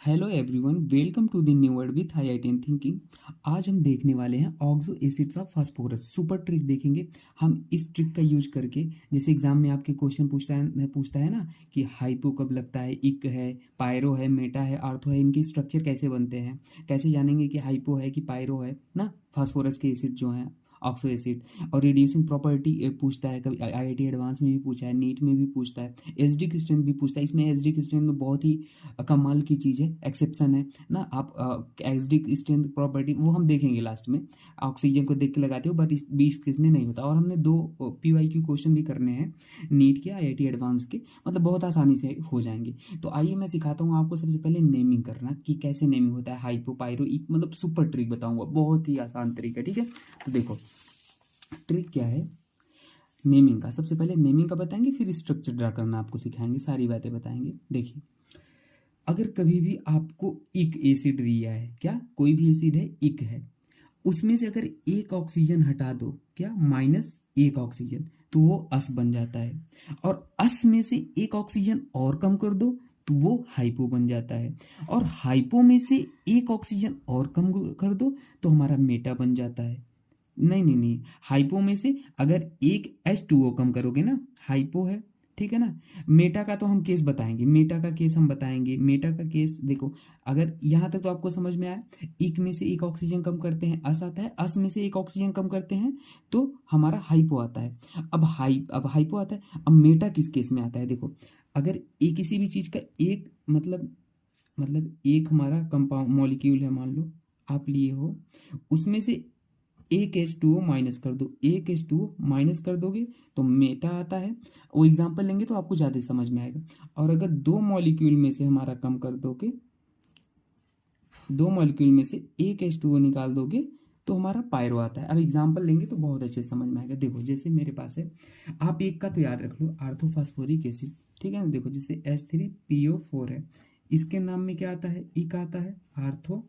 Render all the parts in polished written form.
Hello everyone, welcome to the new word with IIT thinking. आज हम देखने वाले हैं oxo acids of phosphorus. Super trick देखेंगे हम इस ट्रिक का यूज करके। जैसे एग्जाम में आपके क्वेश्चन पूछता है ना कि हाइपो कब लगता है, इक है, पायरो है, मेटा है, आर्थो है, इनके स्ट्रक्चर कैसे बनते हैं, कैसे जानेंगे कि हाइपो है कि पायरो है ना, फास्फोरस के एसिड जो हैं ऑक्सो एसिड। और रिड्यूसिंग प्रॉपर्टी पूछता है, कभी आईआईटी एडवांस में भी पूछा है, नीट में भी पूछता है, एसडी स्ट्रेंथ भी पूछता है। इसमें एसडी स्ट्रेंथ में बहुत ही कमाल की चीज़ है, एक्सेप्शन है ना। आप एसडी स्ट्रेंथ प्रॉपर्टी वो हम देखेंगे लास्ट में, ऑक्सीजन को देख के लगाते हो, बट इस 20 केस में नहीं होता। और हमने 2 पीवाईक्यू क्वेश्चन भी करने हैं नीट के, आईआईटी एडवांस के, मतलब बहुत आसानी से हो जाएंगे। तो आइए मैं सिखाता हूँ आपको सबसे पहले नेमिंग करना कि कैसे नेमिंग होता है हाइपो पायरो इक, मतलब सुपर ट्रिक बताऊंगा, बहुत ही आसान तरीका। ठीक है, तो देखो ट्रिक क्या है नेमिंग का। सबसे पहले नेमिंग का बताएंगे, फिर स्ट्रक्चर ड्रा करना आपको सिखाएंगे, सारी बातें बताएंगे। देखिए, अगर कभी भी आपको इक एसिड दिया है, क्या कोई भी एसिड है, इक है, उसमें से अगर एक ऑक्सीजन हटा दो, क्या -1 ऑक्सीजन, तो वो अस बन जाता है। और अस में से एक ऑक्सीजन और कम कर दो तो वो हाइपो बन जाता है। और हाइपो में से एक ऑक्सीजन और कम कर दो तो हमारा मेटा बन जाता है। नहीं नहीं नहीं, हाइपो में से अगर एक H2O कम करोगे ना, हाइपो है, ठीक है ना। मेटा का तो हम केस बताएंगे, मेटा का केस हम बताएंगे। मेटा का केस देखो, अगर यहाँ तक तो आपको समझ में आया, एक में से एक ऑक्सीजन कम करते हैं अस आता है, अस में से एक ऑक्सीजन कम करते हैं तो हमारा हाइपो आता है। अब हाइपो आता है। अब मेटा किस केस में आता है, देखो, अगर एक किसी भी चीज़ का एक मतलब एक हमारा कंपाउंड मॉलिक्यूल है, मान लो आप लिए हो, उसमें से एक H2O माइनस कर दो, एक H2O माइनस कर दोगे तो मेटा आता है। वो एग्जांपल लेंगे तो आपको ज़्यादा समझ में आएगा। और अगर 2 मॉलिक्यूल में से हमारा कम कर दोगे, 2 मॉलिक्यूल में से एक H2O निकाल दोगे तो हमारा पायरो आता है। अब एग्जांपल लेंगे तो बहुत अच्छे से समझ में आएगा। देखो, जैसे मेरे पास है, आप एक का तो याद रख लो, आर्थोफॉस्फोरिक एसिड, ठीक है ना। देखो, जैसे H3PO4 है, इसके नाम में क्या आता है, इक आता है, आर्थो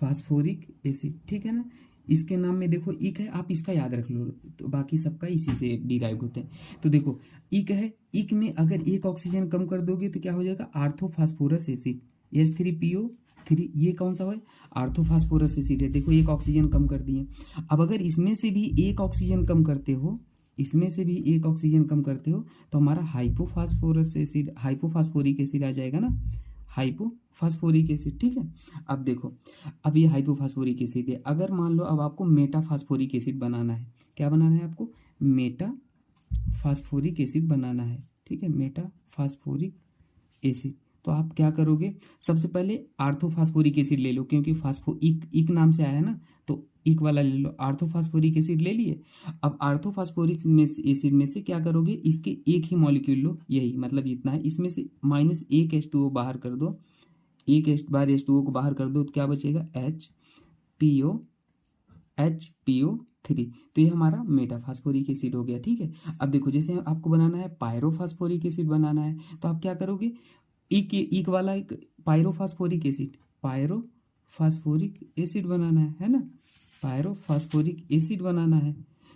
फास्फोरिक एसिड, ठीक है ना। इसके नाम में देखो इक है, आप इसका याद रख लो, तो बाकी सबका इसी से डिराइव होते हैं। तो देखो, इक है, इक में अगर एक ऑक्सीजन कम कर दोगे तो क्या हो जाएगा, आर्थोफास्फोरस एसिड, H3PO3, ये कौन सा है, आर्थोफास्फोरस एसिड है। देखो, एक ऑक्सीजन कम कर दिए। अब अगर इसमें से भी एक ऑक्सीजन कम करते हो, इसमें से भी एक ऑक्सीजन कम करते हो तो हमारा हाइपोफास्फोरस एसिड, हाइपोफास्फोरिक एसिड आ जाएगा ना, हाइपोफास्फोरिक एसिड, ठीक है। अब देखो, अब ये हाइपोफास्फोरिक एसिड है। अगर मान लो अब आपको मेटाफास्फोरिक एसिड बनाना है, क्या बनाना है आपको, मेटाफास्फोरिक एसिड बनाना है, ठीक है, मेटाफास्फोरिक एसिड। तो आप क्या करोगे, सबसे पहले आर्थोफास्फोरिक एसिड ले लो, क्योंकि फास्फो इक इक नाम से आया है ना, तो इक वाला ले लो, आर्थोफास्फोरिक एसिड ले लिए। अब आर्थोफास्फोरिक एसिड में से क्या करोगे, इसके एक ही मॉलिक्यूल लो, यही मतलब जितना है, इसमें से -1 H2O बाहर कर दो, एक बार H2O को बाहर कर दो तो क्या बचेगा, HPO3। तो ये हमारा मेटाफास्फोरिक एसिड हो गया, ठीक है। अब देखो, जैसे आपको बनाना है पायरोफास्फोरिक एसिड बनाना है, तो आप क्या करोगे, इक वाला एक पायरोफास्फोरिक एसिड बनाना है ना, पायरोफास्फोरिक एसिड बनाना है।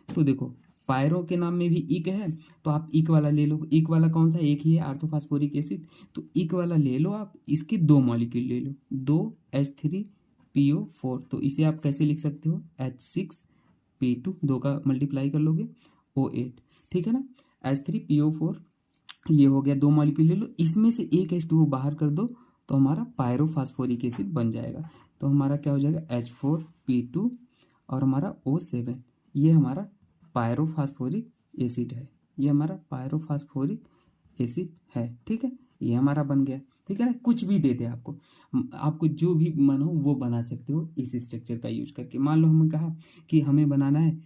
तो देखो, पायरो के नाम में भी इक है, तो आप इक वाला ले लो। इक वाला कौन सा, एक ही है, आर्थोफास्फोरिक एसिड, तो इक वाला ले लो आप, इसके 2 मॉलिक्यूल ले लो, 2H3PO4। तो इसे आप कैसे लिख सकते हो, H6P2, 2 का मल्टीप्लाई कर लोगे, O8, ठीक है ना। H3PO4 ये हो गया, 2 मॉलिक्यूल ले लो, इसमें से एक H2O बाहर कर दो तो हमारा पायरोफास्फोरिक एसिड बन जाएगा। तो हमारा क्या हो जाएगा, H4P2 और हमारा O7, ये हमारा पायरोफास्फोरिक एसिड है, ये हमारा पायरोफास्फोरिक एसिड है, ठीक है। ये हमारा बन गया, ठीक है ना। कुछ भी दे दे आपको, आपको जो भी मन हो वो बना सकते हो इस स्ट्रक्चर का यूज करके। मान लो हमें कहा कि हमें बनाना है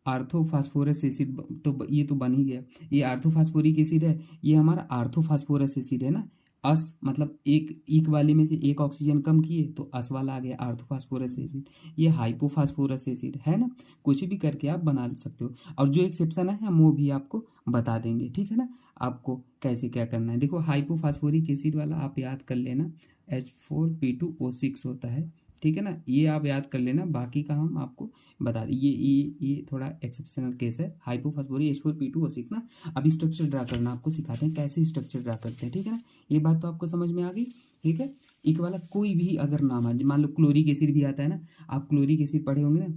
आर्थोफास्फोरस एसिड, तो ये तो बन ही गया, ये आर्थोफास्फोरिक एसिड है, ये हमारा आर्थोफास्फोरस एसिड है ना। अस मतलब एक इक वाले में से एक ऑक्सीजन कम किए तो अस वाला आ गया, आर्थोफास्फोरस एसिड। ये हाइपोफास्फोरस एसिड है ना। कुछ भी करके आप बना सकते हो, और जो एक्सेप्शन है हम वो भी आपको बता देंगे, ठीक है ना। आपको कैसे क्या करना है, देखो, हाइपोफास्फोरिक एसिड वाला आप याद कर लेना, H4P2O6 होता है, ठीक है ना, ये आप याद कर लेना, बाकी का हम आपको बता दें। ये थोड़ा एक्सेप्शनल केस है, हाइपोफॉस्फोरी H4P2O6 ना। अब स्ट्रक्चर ड्रा करना आपको सिखाते हैं, कैसे स्ट्रक्चर ड्रा करते हैं, ठीक है ना। ये बात तो आपको समझ में आ गई, ठीक है। एक वाला कोई भी अगर नाम है, मान लो क्लोरिक एसिड भी आता है ना, आप क्लोरिक एसिड पढ़े होंगे ना।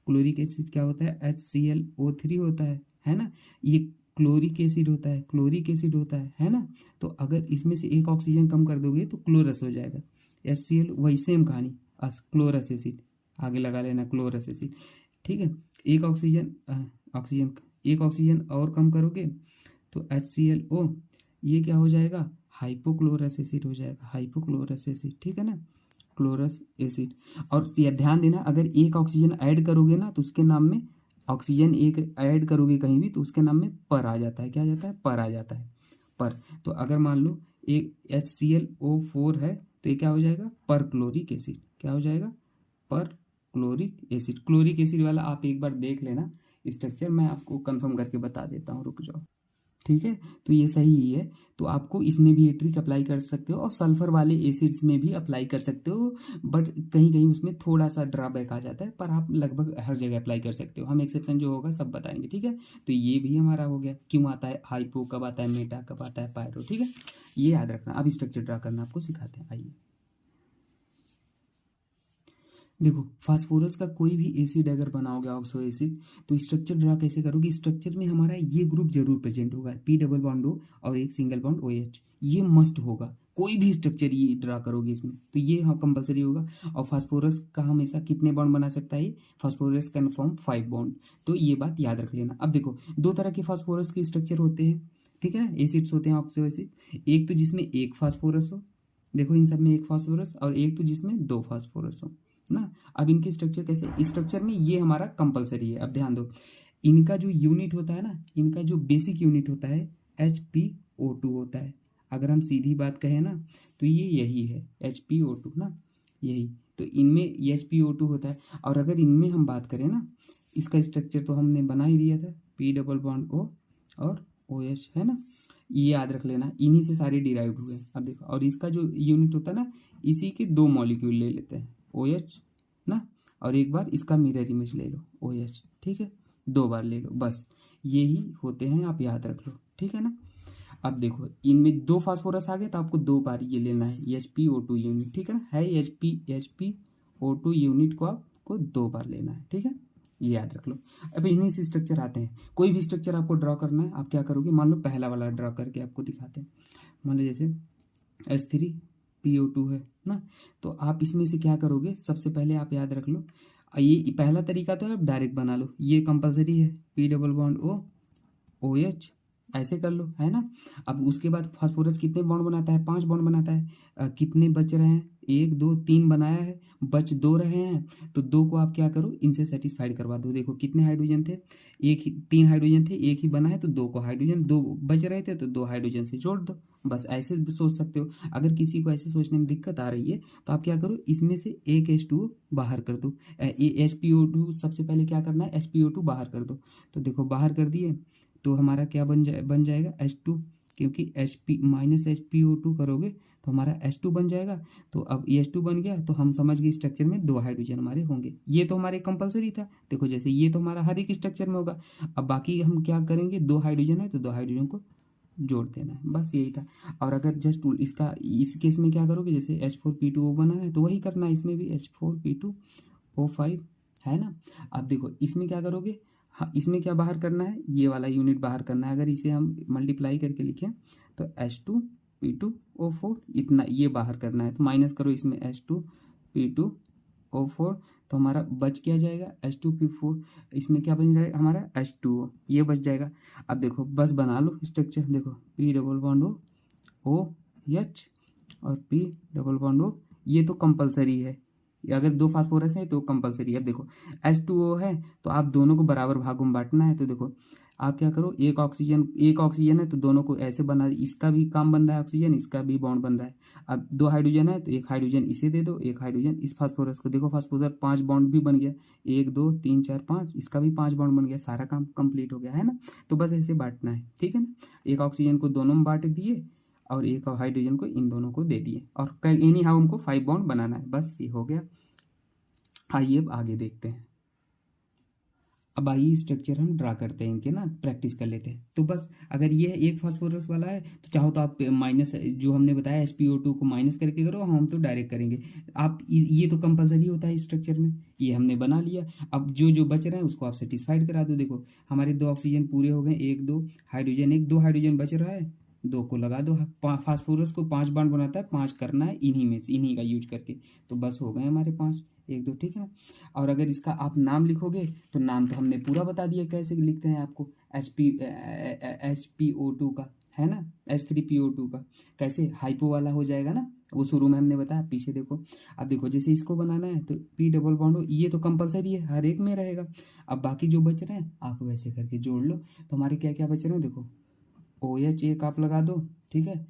क्लोरिक एसिड क्या होता है, HClO3 होता है ना। ये क्लोरिक एसिड होता है, क्लोरिक एसिड होता है ना। तो अगर इसमें से एक ऑक्सीजन कम कर दोगे तो क्लोरस हो जाएगा। HCl वही सेम कहानी, क्लोरस एसिड आगे लगा लेना, क्लोरस एसिड, ठीक है। एक ऑक्सीजन ऑक्सीजन एक ऑक्सीजन और कम करोगे तो HClO, ये क्या हो जाएगा, हाइपोक्लोरस एसिड हो जाएगा, हाइपोक्लोरस एसिड, ठीक है ना, क्लोरस एसिड। और ये ध्यान देना, अगर एक ऑक्सीजन ऐड करोगे ना तो उसके नाम में, ऑक्सीजन एक ऐड करोगे कहीं भी तो उसके नाम में पर आ जाता है, क्या आ जाता है, पर आ जाता है, पर। तो अगर मान लो एक HClO4 है तो ये क्या हो जाएगा, पर क्लोरिक एसिड, क्या हो जाएगा, पर क्लोरिक एसिड। क्लोरिक एसिड वाला आप एक बार देख लेना स्ट्रक्चर, मैं आपको कंफर्म करके बता देता हूँ, रुक जाओ, ठीक है। तो ये सही ही है, तो आपको इसमें भी ये ट्रिक अप्लाई कर सकते हो और सल्फर वाले एसिड्स में भी अप्लाई कर सकते हो, बट कहीं कहीं उसमें थोड़ा सा ड्रॉबैक आ जाता है, पर आप लगभग हर जगह अप्लाई कर सकते हो। हम एक्सेप्शन जो होगा सब बताएंगे, ठीक है। तो ये भी हमारा हो गया, क्यों आता है हाइपो, कब आता है मेटा, कब आता है पायरो, ठीक है, ये याद रखना। अब स्ट्रक्चर ड्रा करना आपको सिखाते हैं, आइए। देखो, फास्फोरस का कोई भी एसिड अगर बनाओगे ऑक्सो एसिड, तो स्ट्रक्चर ड्रा कैसे करोगे, स्ट्रक्चर में हमारा ये ग्रुप जरूर प्रेजेंट होगा, P डबल बॉन्ड O और एक सिंगल बॉन्ड OH, ये मस्ट होगा। कोई भी स्ट्रक्चर ये ड्रा करोगे इसमें तो ये हाँ कंपलसरी होगा। और फास्फोरस का हमेशा कितने बॉन्ड बना सकता है ये, फास्फोरस कैन फॉर्म 5 बॉन्ड, तो ये बात याद रख लेना। अब देखो, दो तरह के फास्फोरस के स्ट्रक्चर होते हैं, ठीक है ना, एसिड्स होते हैं ऑक्सो एसिड। एक तो जिसमें एक फास्फोरस हो, देखो इन सब में एक फास्फोरस, और एक तो जिसमें दो फास्फोरस हो ना। अब इनके स्ट्रक्चर कैसे, स्ट्रक्चर में ये हमारा कंपलसरी है। अब ध्यान दो, इनका जो यूनिट होता है ना, इनका जो बेसिक यूनिट होता है HpO2 होता है। अगर हम सीधी बात कहें ना तो ये यही है HpO2 ना, यही। तो इनमें HpO2 होता है। और अगर इनमें हम बात करें ना, इसका स्ट्रक्चर तो हमने बना ही दिया था, P डबल बॉन्ड O और OH, है ना। ये याद रख लेना, इन्हीं से सारे डिराइव्ड हुए। अब देखो, और इसका जो यूनिट होता है ना, इसी के दो मॉलिक्यूल ले लेते हैं, OH ना, और एक बार इसका मिरर इमेज ले लो OH, ठीक है, दो बार ले लो, बस यही होते हैं, आप याद रख लो, ठीक है ना। अब देखो, इनमें दो फास्फोरस आ गए तो आपको दो बार ये लेना है HpO2 यूनिट, ठीक है ना, है HpO2 यूनिट को आपको दो बार लेना है, ठीक है, ये याद रख लो। अब इन्हीं से स्ट्रक्चर आते हैं, कोई भी स्ट्रक्चर आपको ड्रॉ करना है, आप क्या करोगे, मान लो पहला वाला ड्रॉ करके आपको दिखाते हैं। मान लो जैसे H3PO2 है ना, तो आप इसमें से क्या करोगे, सबसे पहले आप याद रख लो, ये पहला तरीका तो है, आप डायरेक्ट बना लो, ये कंपलसरी है, P double bond O OH, ऐसे कर लो, है ना। अब उसके बाद फास्फोरस कितने बॉन्ड बनाता है, 5 बॉन्ड बनाता है। कितने बच रहे हैं, 1 2 3 बनाया है, बच 2 रहे हैं, तो 2 को आप क्या करो, इनसे सेटिस्फाइड करवा दो। देखो कितने हाइड्रोजन थे, एक ही, 3 हाइड्रोजन थे, एक ही बना है तो 2 को हाइड्रोजन, 2 बच रहे थे तो 2 हाइड्रोजन से जोड़ दो, बस ऐसे भी सोच सकते हो। अगर किसी को ऐसे सोचने में दिक्कत आ रही है तो आप क्या करो, इसमें से एक H2O बाहर कर दो। HpO2 सबसे पहले क्या करना है, HpO2 बाहर कर दो। तो देखो बाहर कर दिए तो हमारा क्या बन जाएगा H2, क्योंकि Hp माइनस HpO2 करोगे तो हमारा H2 बन जाएगा। तो अब ये H2 बन गया तो हम समझ गए स्ट्रक्चर में दो हाइड्रोजन हमारे होंगे, ये तो हमारे कंपलसरी था। देखो जैसे ये तो हमारा हर एक स्ट्रक्चर में होगा। अब बाकी हम क्या करेंगे, दो हाइड्रोजन है तो दो हाइड्रोजन को जोड़ देना है, बस यही था। और अगर जस्ट इसका इस केस में क्या करोगे, जैसे H4P2O बनाना है तो वही करना है, इसमें भी H4P2O5, है ना। अब देखो इसमें क्या करोगे, हाँ इसमें क्या बाहर करना है, ये वाला यूनिट बाहर करना है। अगर इसे हम मल्टीप्लाई करके लिखें तो H2P2O4 इतना ये बाहर करना है, तो माइनस करो इसमें H2P2O4, तो हमारा बच क्या जाएगा H2P4, इसमें क्या बन जाएगा हमारा H2O, ये बच जाएगा। अब देखो बस बना लो स्ट्रक्चर, देखो P डबल बॉन्ड OH और P डबल बॉन्ड O, ये तो कंपलसरी है, अगर दो फास्फोरस है तो कंपलसरी है। अब देखो H2O है तो आप दोनों को बराबर भागों में बांटना है। तो देखो आप क्या करो, एक ऑक्सीजन है तो दोनों को ऐसे बना, इसका भी काम बन रहा है ऑक्सीजन, इसका भी बॉन्ड बन रहा है। अब दो हाइड्रोजन है तो एक हाइड्रोजन इसे दे दो, एक हाइड्रोजन इस फास्फोरस को। देखो फास्फोरस 5 बॉन्ड भी बन गया, 1 2 3 4 5, इसका भी 5 बॉन्ड बन गया, सारा काम कंप्लीट हो गया, है ना। तो बस ऐसे बांटना है, ठीक है ना। एक ऑक्सीजन को दोनों में बांट दिए और एक हाइड्रोजन को इन दोनों को दे दिए, और एनी हाउ हमको 5 बॉन्ड बनाना है, बस ये हो गया। आइए अब आगे देखते हैं। अब आइए स्ट्रक्चर हम ड्रा करते हैं इनके ना, प्रैक्टिस कर लेते हैं। तो बस अगर ये एक फास्फोरस वाला है तो चाहो तो आप माइनस जो हमने बताया SpO2 को माइनस करके करो, हम तो डायरेक्ट करेंगे। आप ये तो कंपलसरी होता है स्ट्रक्चर में, ये हमने बना लिया। अब जो जो बच रहे हैं उसको आप सेटिस्फाइड करा दो। देखो हमारे 2 ऑक्सीजन पूरे हो गए, 1 2 हाइड्रोजन, 1 2 हाइड्रोजन बच रहा है, 2 को लगा दो। फास्फोरस को 5 बॉन्ड बनाता है, 5 करना है इन्हीं में से, इन्हीं का यूज करके। तो बस हो गए हमारे 5, 1 2, ठीक है ना। और अगर इसका आप नाम लिखोगे तो नाम तो हमने पूरा बता दिया कैसे लिखते हैं आपको, HPO2 का है ना, H3PO2 का कैसे हाइपो वाला हो जाएगा ना, वो शुरू में हमने बताया। पीछे देखो, अब देखो जैसे इसको बनाना है तो P डबल बॉन्ड हो, ये तो कंपलसरी है, हर एक में रहेगा। अब बाकी जो बच रहे हैं आप वैसे करके जोड़ लो। तो हमारे क्या क्या बच रहे हैं देखो, OH एक आप लगा दो, ठीक है,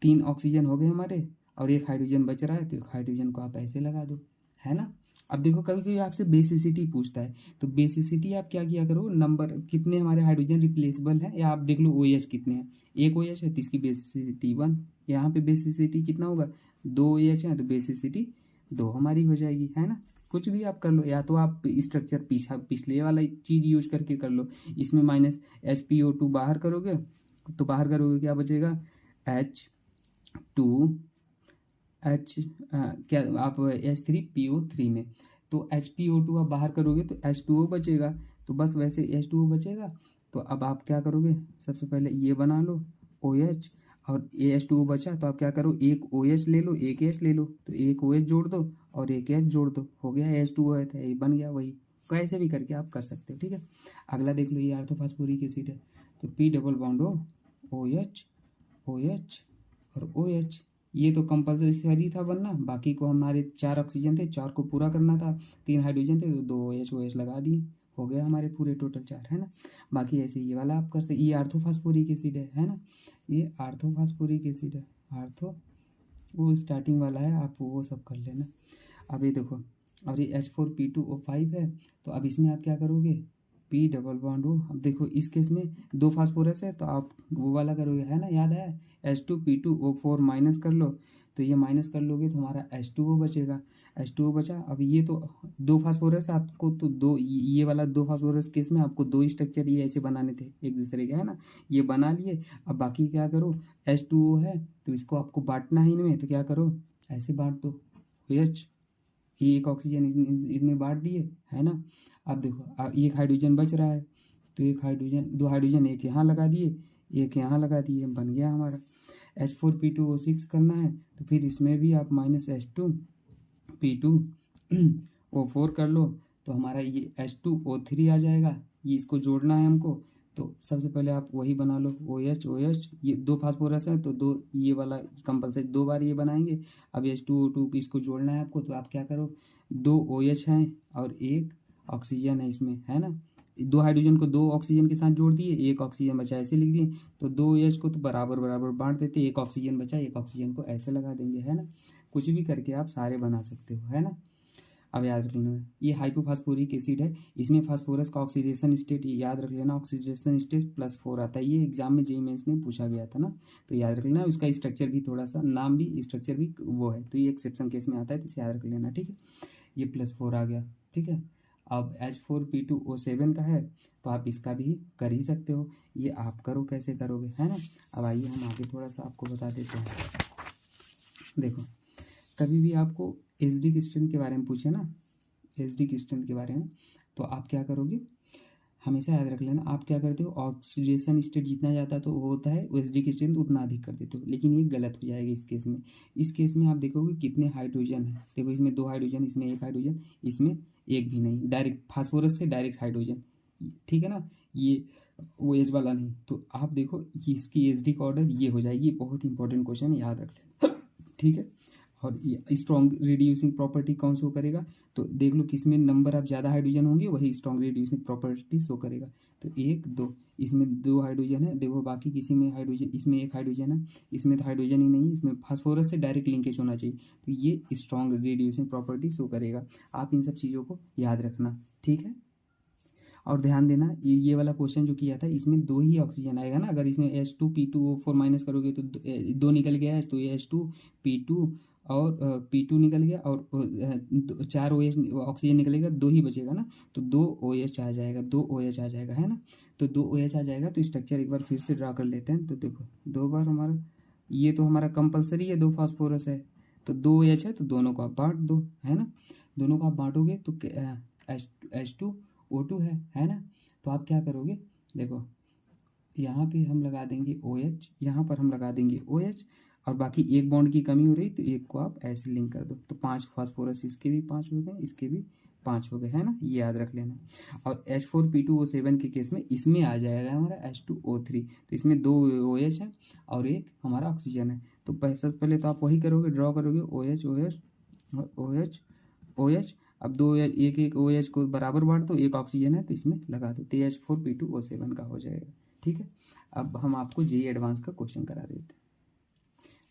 3 ऑक्सीजन हो गए हमारे, और 1 हाइड्रोजन बच रहा है तो 1 हाइड्रोजन को आप ऐसे लगा दो, है ना। अब देखो कभी कभी आपसे बेसिसिटी पूछता है, तो बेसिसिटी आप क्या किया करो, नंबर कितने हमारे हाइड्रोजन रिप्लेसेबल है या आप देख लो OH कितने हैं, 1 OH है तो इसकी बेसिसिटी 1, यहाँ पे बेसिसिटी कितना होगा, 2 OH है तो बेसिसिटी 2 हमारी हो जाएगी, है ना। कुछ भी आप कर लो, या तो आप स्ट्रक्चर पिछले वाला चीज यूज करके कर लो। इसमें माइनस HPO2 बाहर करोगे तो बाहर करोगे क्या बचेगा, H2 H क्या आप H3PO3 में, तो HPO2 आप बाहर करोगे तो H2O बचेगा। तो बस वैसे H2O बचेगा, तो अब आप क्या करोगे, सबसे पहले ये बना लो OH, और ये H2O बचा तो आप क्या करो, एक OH ले लो, एक H ले लो, तो एक OH जोड़ दो और एक H जोड़ दो, हो गया H2O है, तो ये बन गया वही। कैसे भी करके आप कर सकते हो, ठीक है। अगला देख लो, ये ऑर्थोफॉस्फोरिक एसिड है, तो P डबल बॉन्ड हो OH OH और OH, ये तो कंपल्सरी था बनना, बाकी को हमारे 4 ऑक्सीजन थे, 4 को पूरा करना था, 3 हाइड्रोजन थे तो 2 OH लगा दिए, हो गया हमारे पूरे टोटल 4, है ना। बाकी ऐसे ये वाला आप कर सकते, ये आर्थोफॉस्फोरिक एसिड है ना, ये आर्थोफॉस्फोरिक एसिड है, आर्थो वो स्टार्टिंग वाला है, आप वो सब कर लेना। अब ये देखो, और ये H4P2O5 है, तो अब इसमें आप क्या करोगे, P डबल बॉन्ड हो, अब देखो इस केस में 2 फास्फोरस है तो आप वो वाला करोगे, है ना, याद है, H2P2O4 माइनस कर लो, तो ये माइनस कर लोगे तो हमारा H2O बचेगा, H2O बचा। अब ये तो 2 फास्फोरस आपको, तो दो ये वाला 2 फास्फोरस केस में आपको 2 स्ट्रक्चर ये ऐसे बनाने थे एक दूसरे के, है ना, ये बना लिए। अब बाकी क्या करो, H2O है तो इसको आपको बांटना है इनमें, तो क्या करो, ऐसे बांट दो, OH, ये एक ऑक्सीजन इनमें बांट दिए, है ना। अब देखो एक हाइड्रोजन बच रहा है, तो एक हाइड्रोजन, 2 हाइड्रोजन एक यहाँ लगा दिए, एक यहाँ लगा दिए, बन गया हमारा। H4P2O6 करना है तो फिर इसमें भी आप माइनस H2P2O4 कर लो, तो हमारा ये H2O3 आ जाएगा, ये इसको जोड़ना है हमको। तो सबसे पहले आप वही बना लो, OH, ये 2 फास्फोरस है तो 2 ये वाला कंपलसरी 2 बार ये बनाएंगे। अब H2O2 इसको जोड़ना है आपको, तो आप क्या करो, 2 OH हैं और 1 ऑक्सीजन है इसमें, है ना। 2 हाइड्रोजन को 2 ऑक्सीजन के साथ जोड़ दिए, 1 ऑक्सीजन बचा ऐसे लिख दिए, तो 2 OH को तो बराबर बराबर बांट देते, 1 ऑक्सीजन बचा, 1 ऑक्सीजन को ऐसे लगा देंगे, है ना। कुछ भी करके आप सारे बना सकते हो, है ना। अब याद रख लेना, ये हाइपोफॉस्फोरिक एसिड है, इसमें फास्फोरस का ऑक्सीडेशन स्टेट याद रख लेना, ऑक्सीडेशन स्टेट +4 आता है, ये एग्जाम में JEE मेंस में पूछा गया था ना, तो याद रख लेना। उसका स्ट्रक्चर भी थोड़ा सा, नाम भी स्ट्रक्चर भी वो है, तो ये एक्सेप्शन केस में आता है, तो इसे याद रख लेना, ठीक है। ये +4 आ गया, ठीक है। अब H4P2O7 का है, तो आप इसका भी कर ही सकते हो, ये आप करो कैसे करोगे, है ना। अब आइए हम आगे थोड़ा सा आपको बता देते हैं। देखो कभी भी आपको एसिडिक स्ट्रेंथ के बारे में पूछे ना, एसिडिक स्ट्रेंथ के बारे में, तो आप क्या करोगे, हमेशा याद रख लेना, आप क्या करते हो, ऑक्सीडेशन स्टेट जितना जाता है तो वो होता है, एसिडिक स्ट्रेंथ उतना अधिक कर देते हो, लेकिन ये गलत हो जाएगा इस केस में। इस केस में आप देखोगे कितने हाइड्रोजन है, देखो इसमें 2 हाइड्रोजन, इसमें 1 हाइड्रोजन, इसमें एक भी नहीं, डायरेक्ट फास्फोरस से डायरेक्ट हाइड्रोजन, ठीक है ना, ये वो एज वाला नहीं। तो आप देखो इसकी एसिडिक ऑर्डर ये हो जाएगी, बहुत इंपॉर्टेंट क्वेश्चन, याद रख लेना, ठीक है। और स्ट्रॉन्ग रिड्यूसिंग प्रॉपर्टी कौन शो करेगा, तो देख लो किसमें नंबर ऑफ ज़्यादा हाइड्रोजन होंगे वही स्ट्रॉन्ग रिड्यूसिंग प्रॉपर्टी शो करेगा। तो 1 2, इसमें 2 हाइड्रोजन है, देखो बाकी किसी में हाइड्रोजन, इसमें 1 हाइड्रोजन है, इसमें तो हाइड्रोजन ही नहीं है, इसमें फास्फोरस से डायरेक्ट लिंकेज होना चाहिए, तो ये स्ट्रॉन्ग रिड्यूसिंग प्रॉपर्टी शो करेगा। आप इन सब चीज़ों को याद रखना, ठीक है। और ध्यान देना, ये वाला क्वेश्चन जो किया था इसमें 2 ही ऑक्सीजन आएगा ना, अगर इसमें H2P2O4 माइनस करोगे तो 2 निकल गया है, तो ये H2P2 और P2 निकल गया और 4 OH ऑक्सीजन निकलेगा, 2 ही बचेगा ना, तो 2 OH आ जाएगा, 2 OH आ जाएगा, है ना। तो 2 OH आ जाएगा। तो स्ट्रक्चर एक बार फिर से ड्रा कर लेते हैं। तो देखो 2 बार हमारा, ये तो हमारा कंपलसरी है, 2 फास्फोरस है, तो 2 OH है, तो दोनों को आप बांट दो, है ना। दोनों को आप बांटोगे तो H2O2 है ना। तो आप क्या करोगे, देखो यहाँ पे हम लगा देंगे OH, यहाँ पर हम लगा देंगे OH, और बाकी एक बॉन्ड की कमी हो रही तो एक को आप ऐसे लिंक कर दो, तो 5 फास्फोरस, इसके भी 5 हो गए, इसके भी 5 हो गए, है ना, ये याद रख लेना। और H4P2O7 के केस में इसमें आ जाएगा हमारा H2O3, तो इसमें 2 OH है और एक हमारा ऑक्सीजन है। तो सबसे पहले तो आप वही करोगे, ड्रॉ करोगे OH OH और OH OH। अब 2 एक एक OH को बराबर बांट दो, एक ऑक्सीजन है तो इसमें लगा दो, तो H4P2O7 का हो जाएगा। ठीक है, अब हम आपको जेईई एडवांस का क्वेश्चन करा देते हैं।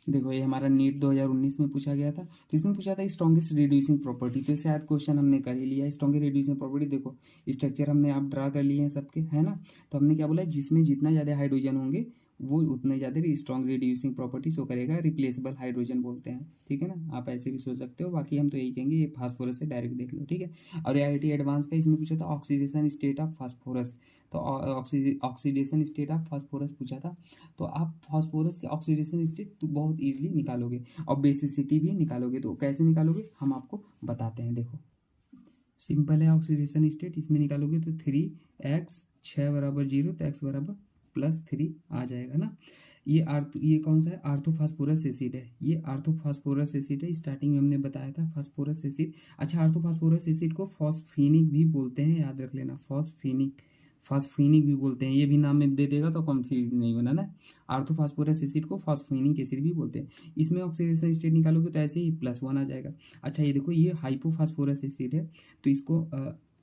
देखो ये हमारा नीट 2019 में पूछा गया था, तो इसमें पूछा था स्ट्रॉन्गेस्ट रिड्यूसिंग प्रॉपर्टी, तो शायद क्वेश्चन हमने कर ही लिया। स्ट्रॉन्गेस्ट रिड्यूसिंग प्रॉपर्टी देखो, स्ट्रक्चर हमने आप ड्रा कर लिए हैं सबके, है ना। तो हमने क्या बोला, जिसमें जितना ज़्यादा हाइड्रोजन होंगे वो उतने ज़्यादा स्ट्रॉन्ग रिड्यूसिंग प्रॉपर्टी शो करेगा, रिप्लेसेबल हाइड्रोजन बोलते हैं, ठीक है ना। आप ऐसे भी सोच सकते हो, बाकी हम तो यही कहेंगे, ये फास्फोरस से डायरेक्ट देख लो, ठीक है। और आईआईटी एडवांस का इसमें पूछा था ऑक्सीडेशन स्टेट ऑफ फास्फोरस, तो ऑक्सीडेशन स्टेट ऑफ फास्फोरस पूछा था। तो आप फास्फोरस के ऑक्सीडेशन स्टेट तो बहुत ईजिली निकालोगे, और बेसिसिटी भी निकालोगे। तो कैसे निकालोगे हम आपको बताते हैं। देखो सिंपल है, ऑक्सीडेशन स्टेट इसमें निकालोगे तो 3x 6 बराबर 0, तो x बराबर +3 आ जाएगा ना। ये कौन सा है, आर्थोफास्फोरस एसिड है, ये आर्थोफास्फोरस एसिड है। स्टार्टिंग में हमने बताया था फास्फोरस एसिड। अच्छा, आर्थोफास्फोरस एसिड को फॉस्फेनिक भी बोलते हैं, याद रख लेना, फॉस्फेनिक भी बोलते हैं। ये भी नाम में दे देगा तो कंफ्यूज नहीं होना ना। आर्थोफास्फोरस एसिड को फॉस्फेनिक एसिड भी बोलते हैं। इसमें ऑक्सीडेशन स्टेट निकालोगे तो ऐसे ही +1 आ जाएगा। अच्छा ये देखो, ये हाइपोफास्फोरस एसिड है, तो इसको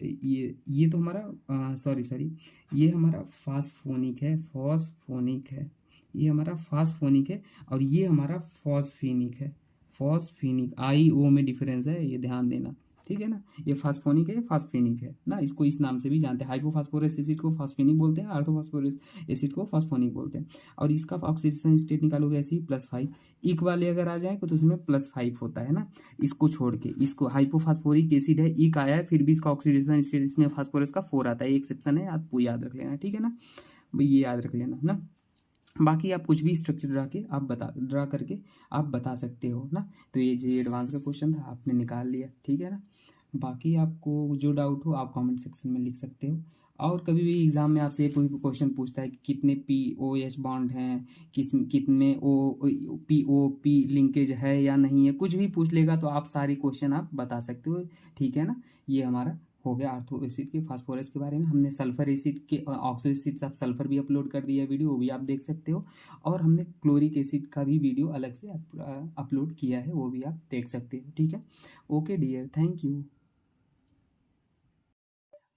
ये तो हमारा सॉरी ये हमारा फास्फोनिक है, ये हमारा फास्फोनिक है, और ये हमारा फॉस्फेनिक IO में डिफरेंस है, ये ध्यान देना, ठीक है ना। ये फास्फोनिक है, ये फास्फेनिक है ना, इसको इस नाम से भी जानते हैं। हाइपोफास्फोरस एसिड को फास्फेनिक बोलते हैं, आर्थोफास्फोरस एसिड को फास्फोनिक बोलते हैं। और इसका ऑक्सीडेशन स्टेट निकालोगे ऐसे ही +5। इक वाले अगर आ जाए तो उसमें +5 होता है ना, इसको छोड़ के। इसको हाइपोफास्फोरिक एसिड है, इक आया है, फिर भी इसका ऑक्सीडेशन स्टेट इसमें फास्फोरस का 4 आता है, एक्सेप्शन है, आपको याद रख लेना, ठीक है ना, ये याद रख लेना ना। बाकी आप कुछ भी स्ट्रक्चर ड्रा करके आप बता सकते हो ना। तो ये जेईई एडवांस का क्वेश्चन था, आपने निकाल लिया, ठीक है ना। बाकी आपको जो डाउट हो आप कमेंट सेक्शन में लिख सकते हो। और कभी भी एग्जाम में आपसे कोई भी क्वेश्चन पूछता है कि कितने POH बॉन्ड हैं, कितने POP लिंकेज है या नहीं है, कुछ भी पूछ लेगा तो आप सारे क्वेश्चन आप बता सकते हो, ठीक है ना। ये हमारा हो गया आर्थो एसिड के फास्फोरस के बारे में। हमने सल्फर एसिड के ऑक्सो एसिड से सल्फर भी अपलोड कर दिया वीडियो, वो भी आप देख सकते हो। और हमने क्लोरिक एसिड का भी वीडियो अलग से अपलोड किया है, वो भी आप देख सकते हो, ठीक है। Okay dear, thank you.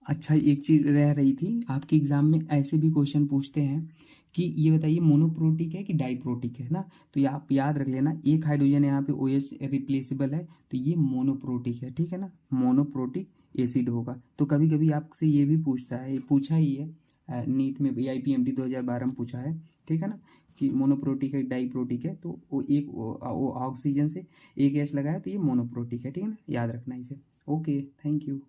अच्छा एक चीज़ रह रही थी, आपके एग्ज़ाम में ऐसे भी क्वेश्चन पूछते हैं कि ये बताइए मोनोप्रोटिक है कि डाइप्रोटिक है ना। तो ये आप याद रख लेना, एक हाइड्रोजन यहाँ पे OH रिप्लेसेबल है, तो ये मोनोप्रोटिक है, ठीक है ना, मोनोप्रोटिक एसिड होगा। तो कभी कभी आपसे ये भी पूछता है, ये पूछा ही है नीट में, IPMT 2012 में पूछा है, ठीक है ना, कि मोनोप्रोटिक है डाइप्रोटिक है। तो वो एक ऑक्सीजन से एक H लगाया तो ये मोनोप्रोटिक है, ठीक है ना, याद रखना इसे। Okay, thank you.